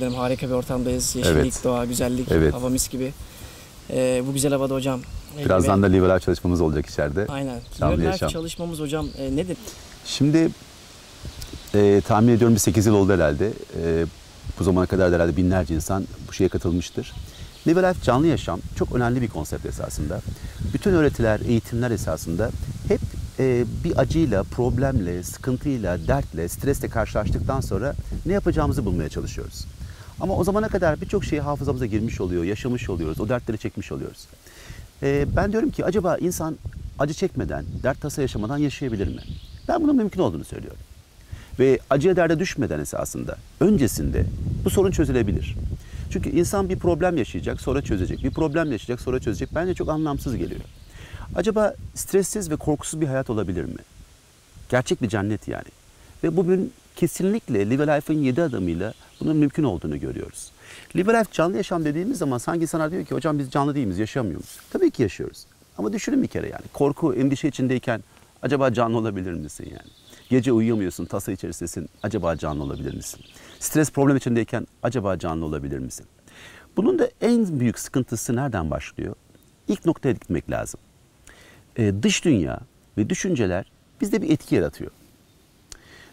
Harika bir ortamdayız. Yeşillik, Evet. doğa, güzellik, Evet. hava mis gibi. Bu güzel havada hocam. Birazdan da liberal çalışmamız olacak içeride. Aynen. Canlı Liberal yaşam. çalışmamız hocam nedir? Şimdi tahmin ediyorum bir 8 yıl oldu herhalde. Bu zamana kadar da herhalde binlerce insan bu şeye katılmıştır. Liberal canlı yaşam çok önemli bir konsept esasında. Bütün öğretiler, eğitimler esasında hep bir acıyla, problemle, sıkıntıyla, dertle, stresle karşılaştıktan sonra ne yapacağımızı bulmaya çalışıyoruz. Ama o zamana kadar birçok şey hafızamıza girmiş oluyor, yaşamış oluyoruz, o dertleri çekmiş oluyoruz. Ben diyorum ki acaba insan acı çekmeden, dert tasa yaşamadan yaşayabilir mi? Ben bunun mümkün olduğunu söylüyorum. Ve acıya derde düşmeden esasında, öncesinde bu sorun çözülebilir. Çünkü insan bir problem yaşayacak, sonra çözecek. Bir problem yaşayacak, sonra çözecek. Bence çok anlamsız geliyor. Acaba stressiz ve korkusuz bir hayat olabilir mi? Gerçek bir cennet yani. Ve bugün kesinlikle Liverlife'ın 7 adımıyla bunun mümkün olduğunu görüyoruz. Liverlife canlı yaşam dediğimiz zaman sanki insanlar diyor ki hocam biz canlı değil miyiz, yaşamıyor muyuz? Tabii ki yaşıyoruz. Ama düşünün bir kere yani. Korku, endişe içindeyken acaba canlı olabilir misin yani? Gece uyuyamıyorsun, tasa içerisindesin. Acaba canlı olabilir misin? Stres problem içindeyken acaba canlı olabilir misin? Bunun da en büyük sıkıntısı nereden başlıyor? İlk noktaya gitmek lazım. Dış dünya ve düşünceler bizde bir etki yaratıyor.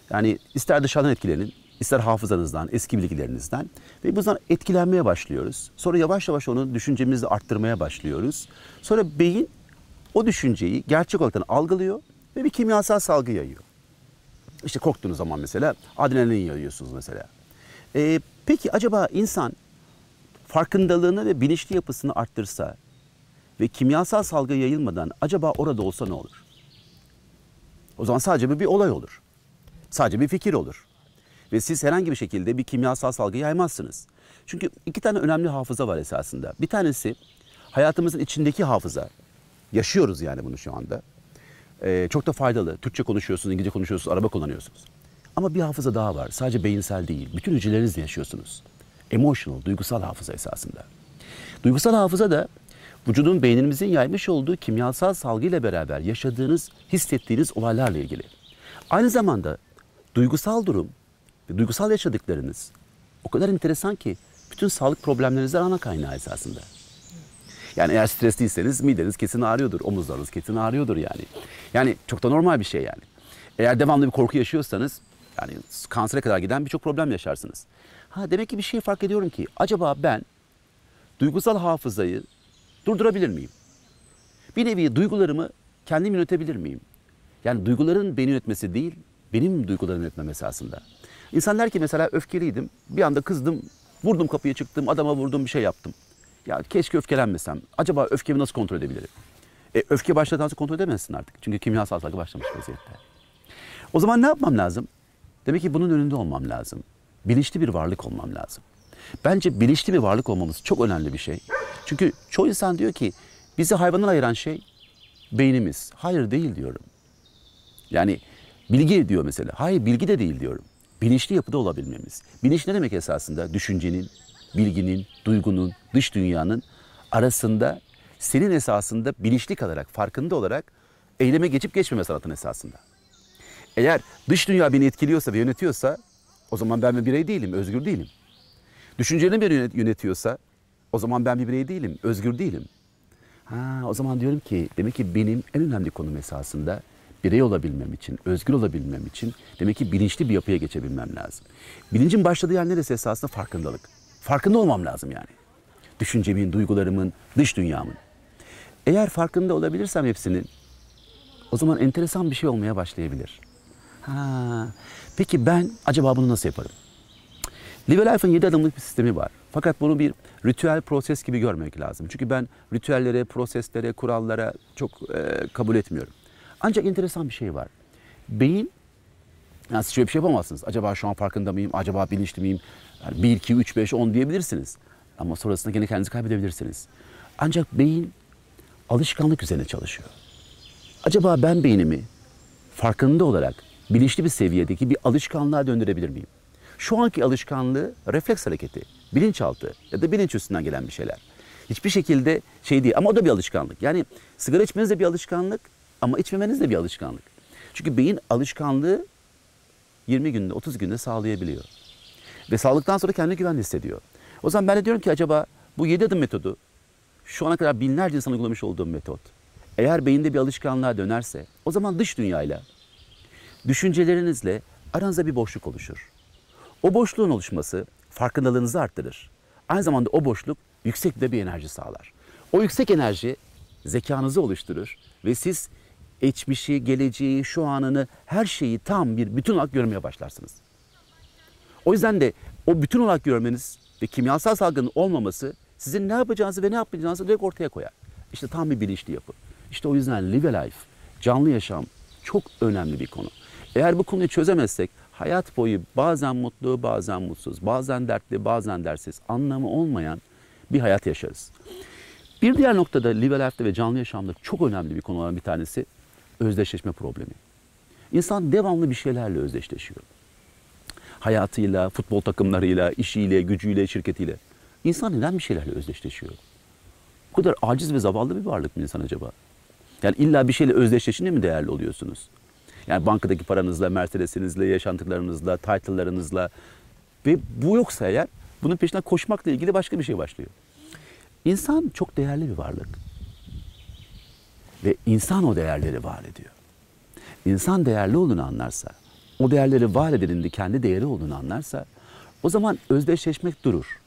Yani ister dışarıdan etkilenin, ister hafızanızdan, eski bilgilerinizden ve bundan etkilenmeye başlıyoruz. Sonra yavaş yavaş onu düşüncemizi arttırmaya başlıyoruz. Sonra beyin o düşünceyi gerçek olarak algılıyor ve bir kimyasal salgı yayıyor. İşte korktuğunuz zaman mesela adrenalin yayıyorsunuz mesela. Peki acaba insan farkındalığını ve bilinçli yapısını arttırsa ve kimyasal salgı yayılmadan acaba orada olsa ne olur? O zaman sadece bir olay olur. Sadece bir fikir olur. Ve siz herhangi bir şekilde bir kimyasal salgı yaymazsınız. Çünkü iki tane önemli hafıza var esasında. Bir tanesi hayatımızın içindeki hafıza. Yaşıyoruz yani bunu şu anda. Çok da faydalı. Türkçe konuşuyorsunuz, İngilizce konuşuyorsunuz, araba kullanıyorsunuz. Ama bir hafıza daha var. Sadece beyinsel değil. Bütün hücrelerinizle yaşıyorsunuz. Emotional, duygusal hafıza esasında. Duygusal hafıza da vücudun beynimizin yaymış olduğu kimyasal salgıyla beraber yaşadığınız, hissettiğiniz olaylarla ilgili. Aynı zamanda duygusal durum ve duygusal yaşadıklarınız o kadar enteresan ki bütün sağlık problemlerinizin ana kaynağı esasında. Yani eğer stresliyseniz mideniz kesin ağrıyordur, omuzlarınız kesin ağrıyordur yani. Yani çok da normal bir şey yani. Eğer devamlı bir korku yaşıyorsanız yani kansere kadar giden birçok problem yaşarsınız. Demek ki bir şey fark ediyorum ki acaba ben duygusal hafızayı durdurabilir miyim? Bir nevi duygularımı kendim yönetebilir miyim? Yani duyguların beni yönetmesi değil, benim duygularımı yönetmem esasında. İnsan der ki mesela öfkeliydim, bir anda kızdım, vurdum kapıya çıktım, adama vurdum bir şey yaptım. Ya keşke öfkelenmesem. Acaba öfkemi nasıl kontrol edebilirim? Öfke başladığında kontrol edemezsin artık. Çünkü kimyasal salgı başlamış vaziyette. O zaman ne yapmam lazım? Demek ki bunun önünde olmam lazım. Bilinçli bir varlık olmam lazım. Bence bilinçli bir varlık olmamız çok önemli bir şey. Çünkü çoğu insan diyor ki bizi hayvandan ayıran şey beynimiz. Hayır değil diyorum. Yani bilgi diyor mesela. Hayır bilgi de değil diyorum. Bilinçli yapıda olabilmemiz. Bilinç ne demek esasında? Düşüncenin, bilginin, duygunun, dış dünyanın arasında senin esasında bilinçli kalarak, farkında olarak eyleme geçip geçmeme sanatın esasında. Eğer dış dünya beni etkiliyorsa ve yönetiyorsa o zaman ben bir birey değilim, özgür değilim. Düşüncelerim beni yönetiyorsa o zaman ben bir birey değilim, özgür değilim. O zaman diyorum ki demek ki benim en önemli konum esasında birey olabilmem için, özgür olabilmem için demek ki bilinçli bir yapıya geçebilmem lazım. Bilincin başladığı yer neresi esasında? Farkındalık. Farkında olmam lazım yani. Düşüncemin, duygularımın, dış dünyamın. Eğer farkında olabilirsem hepsinin o zaman enteresan bir şey olmaya başlayabilir. Peki ben acaba bunu nasıl yaparım? Liverlife'ın 7 adımlık bir sistemi var. Fakat bunu bir ritüel proses gibi görmek lazım. Çünkü ben ritüellere, proseslere, kurallara çok kabul etmiyorum. Ancak enteresan bir şey var. Beyin, yani siz şöyle bir şey yapamazsınız. Acaba şu an farkında mıyım? Acaba bilinçli miyim? Yani 1, 2, 3, 5, 10 diyebilirsiniz. Ama sonrasında gene kendinizi kaybedebilirsiniz. Ancak beyin alışkanlık üzerine çalışıyor. Acaba ben beynimi farkında olarak bilinçli bir seviyedeki bir alışkanlığa döndürebilir miyim? Şu anki alışkanlığı refleks hareketi, bilinçaltı ya da bilinç üstünden gelen bir şeyler. Hiçbir şekilde şey değil ama o da bir alışkanlık. Yani sigara içmeniz de bir alışkanlık ama içmemeniz de bir alışkanlık. Çünkü beyin alışkanlığı 20 günde, 30 günde sağlayabiliyor. Ve sağlıktan sonra kendini güvenli hissediyor. O zaman ben de diyorum ki acaba bu 7 adım metodu, şu ana kadar binlerce insan uygulamış olduğum metot, eğer beyinde bir alışkanlığa dönerse, o zaman dış dünyayla, düşüncelerinizle aranızda bir boşluk oluşur. O boşluğun oluşması farkındalığınızı arttırır. Aynı zamanda o boşluk yüksek de bir enerji sağlar. O yüksek enerji zekanızı oluşturur ve siz geçmişi, geleceği, şu anını, her şeyi tam bir bütün olarak görmeye başlarsınız. O yüzden de o bütün olarak görmeniz ve kimyasal salgının olmaması sizin ne yapacağınızı ve ne yapmayacağınızı direkt ortaya koyar. İşte tam bir bilinçli yapı. İşte o yüzden live a life, canlı yaşam çok önemli bir konu. Eğer bu konuyu çözemezsek hayat boyu bazen mutlu, bazen mutsuz, bazen dertli, bazen dertsiz, anlamı olmayan bir hayat yaşarız. Bir diğer noktada live a life'de ve canlı yaşamda çok önemli bir konu olan bir tanesi özdeşleşme problemi. İnsan devamlı bir şeylerle özdeşleşiyor. Hayatıyla, futbol takımlarıyla, işiyle, gücüyle, şirketiyle. İnsan neden bir şeylerle özdeşleşiyor? Bu kadar aciz ve zavallı bir varlık mı insan acaba? Yani illa bir şeyle özdeşleşince mi değerli oluyorsunuz? Yani bankadaki paranızla, Mercedes'inizle, yaşantılarınızla, title'larınızla ve bu yoksa eğer bunun peşinden koşmakla ilgili başka bir şey başlıyor. İnsan çok değerli bir varlık. Ve insan o değerleri var ediyor. İnsan değerli olduğunu anlarsa, o değerleri var edenin de kendi değeri olduğunu anlarsa o zaman özdeşleşmek durur.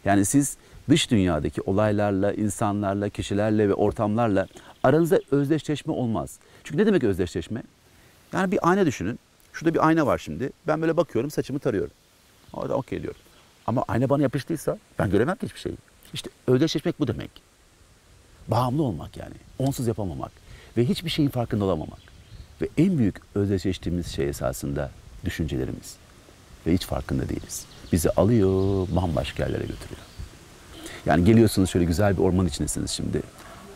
Yani siz dış dünyadaki olaylarla, insanlarla, kişilerle ve ortamlarla aranızda özdeşleşme olmaz. Çünkü ne demek özdeşleşme? Yani bir ayna düşünün. Şurada bir ayna var şimdi. Ben böyle bakıyorum, saçımı tarıyorum. Orada okey diyorum. Ama ayna bana yapıştıysa ben göremem ki hiçbir şeyi. İşte özdeşleşmek bu demek. Bağımlı olmak yani. Onsuz yapamamak. Ve hiçbir şeyin farkında olamamak. Ve en büyük özdeşleştiğimiz şey esasında düşüncelerimiz. Ve hiç farkında değiliz. Bizi alıyor, bambaşka yerlere götürüyor. Yani geliyorsunuz şöyle güzel bir orman içindesiniz şimdi.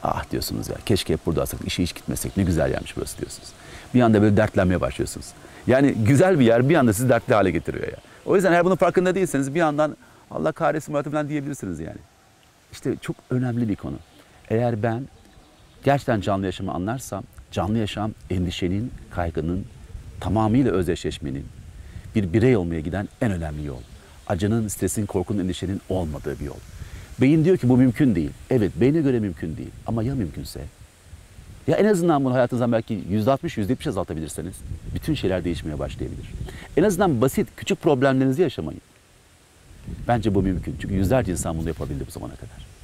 Ah diyorsunuz ya keşke hep burada olsak, işe hiç gitmesek, ne güzel yermiş burası diyorsunuz. Bir anda böyle dertlenmeye başlıyorsunuz. Yani güzel bir yer bir anda sizi dertli hale getiriyor ya. O yüzden eğer bunun farkında değilseniz bir yandan Allah kahretsin Murat'ı falan diyebilirsiniz yani. İşte çok önemli bir konu. Eğer ben gerçekten canlı yaşamı anlarsam, canlı yaşam endişenin, kaygının, tamamıyla özdeşleşmenin, bir birey olmaya giden en önemli yol. Acının, stresin, korkunun, endişenin olmadığı bir yol. Beyin diyor ki bu mümkün değil. Evet, beyne göre mümkün değil. Ama ya mümkünse? Ya en azından bunu hayatınızdan belki %60, %70 azaltabilirseniz bütün şeyler değişmeye başlayabilir. En azından basit, küçük problemlerinizi yaşamayın. Bence bu mümkün. Çünkü yüzlerce insan bunu yapabildi bu zamana kadar.